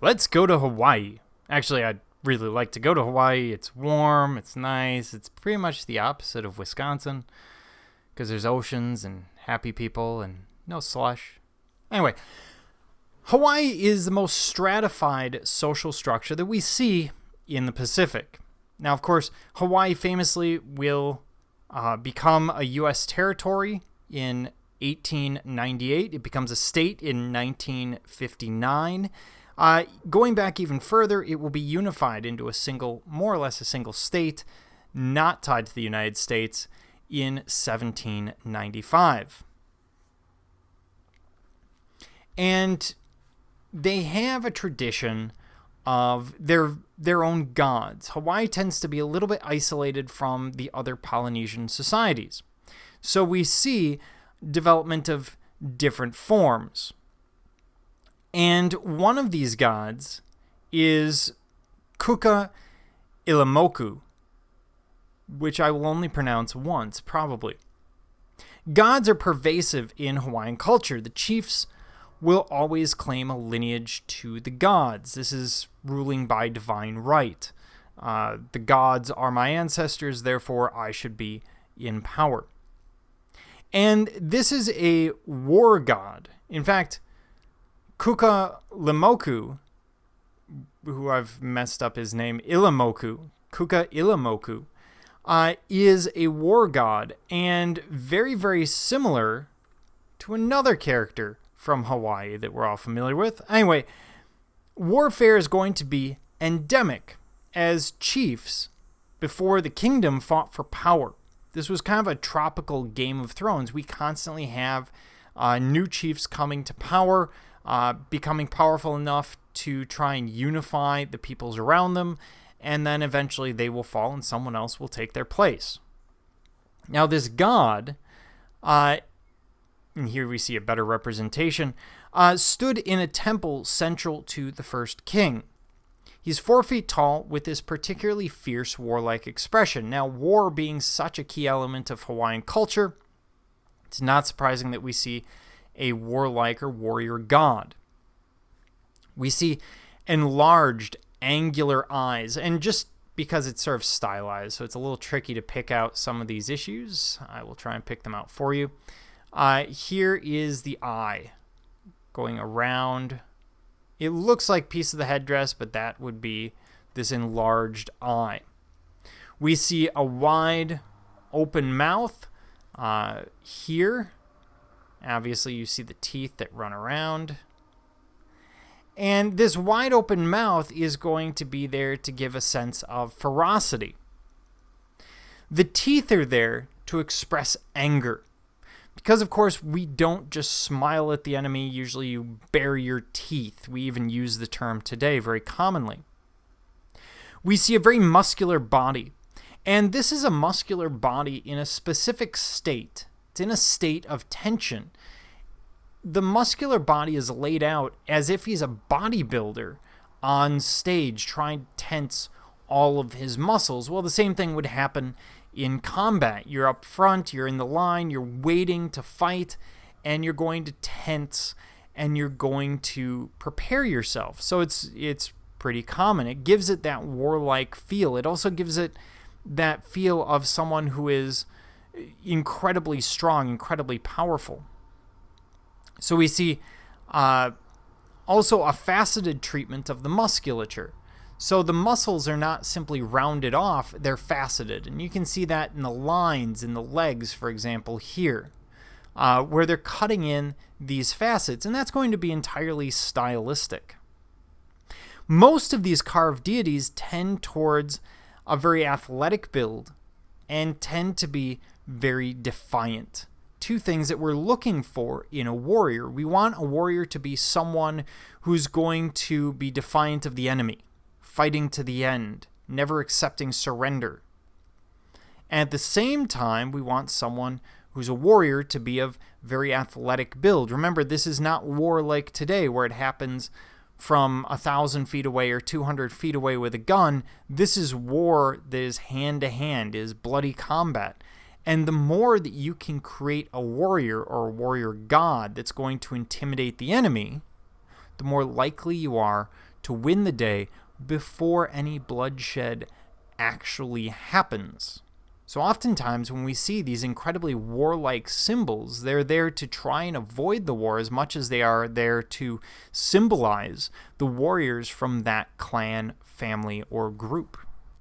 let's go to Hawaii. Actually, I'd really like to go to Hawaii. It's warm, it's nice. It's pretty much the opposite of Wisconsin because there's oceans and happy people and no slush. Anyway, Hawaii is the most stratified social structure that we see in the Pacific. Now, of course, Hawaii famously will become a U.S. territory in 1898. It becomes a state in 1959. Going back even further, it will be unified into more or less a single state, not tied to the United States, in 1795. And they have a tradition of their own gods. Hawaii tends to be a little bit isolated from the other Polynesian societies. So we see development of different forms. And one of these gods is KukaIlimoku, which I will only pronounce once, probably. Gods are pervasive in Hawaiian culture. The chiefs will always claim a lineage to the gods. This is ruling by divine right. The gods are my ancestors, therefore I should be in power. And this is a war god. In fact, KukaIlimoku, who I've messed up his name, KukaIlimoku, is a war god and very, very similar to another character from Hawaii that we're all familiar with. Anyway, warfare is going to be endemic as chiefs before the kingdom fought for power. This was kind of a tropical Game of Thrones. We constantly have new chiefs coming to power, becoming powerful enough to try and unify the peoples around them, and then eventually they will fall and someone else will take their place. Now this god, and here we see a better representation, stood in a temple central to the first king. He's 4 feet tall with this particularly fierce warlike expression. Now, war being such a key element of Hawaiian culture, it's not surprising that we see a warlike or warrior god. We see enlarged, angular eyes, and just because it's sort of stylized, so it's a little tricky to pick out some of these issues, I will try and pick them out for you. Here is the eye going around. It looks like a piece of the headdress, but that would be this enlarged eye. We see a wide open mouth here. Obviously, you see the teeth that run around. And this wide open mouth is going to be there to give a sense of ferocity. The teeth are there to express anger. Because, of course, we don't just smile at the enemy. Usually you bare your teeth. We even use the term today very commonly. We see a very muscular body. And this is a muscular body in a specific state. It's in a state of tension. The muscular body is laid out as if he's a bodybuilder on stage trying to tense all of his muscles. Well, the same thing would happen in combat. You're up front, you're in the line, you're waiting to fight, and you're going to tense and you're going to prepare yourself. So it's pretty common. It gives it that warlike feel. It also gives it that feel of someone who is incredibly strong, incredibly powerful. So we see also a faceted treatment of the musculature. So the muscles are not simply rounded off, they're faceted. And you can see that in the lines in the legs, for example, here, where they're cutting in these facets. And that's going to be entirely stylistic. Most of these carved deities tend towards a very athletic build and tend to be very defiant. Two things that we're looking for in a warrior. We want a warrior to be someone who's going to be defiant of the enemy, fighting to the end, never accepting surrender. And at the same time, we want someone who's a warrior to be of very athletic build. Remember, this is not war like today where it happens from 1,000 feet away or 200 feet away with a gun. This is war that is hand-to-hand, is bloody combat. And the more that you can create a warrior or a warrior god that's going to intimidate the enemy, the more likely you are to win the day before any bloodshed actually happens. So oftentimes when we see these incredibly warlike symbols, they're there to try and avoid the war as much as they are there to symbolize the warriors from that clan, family, or group.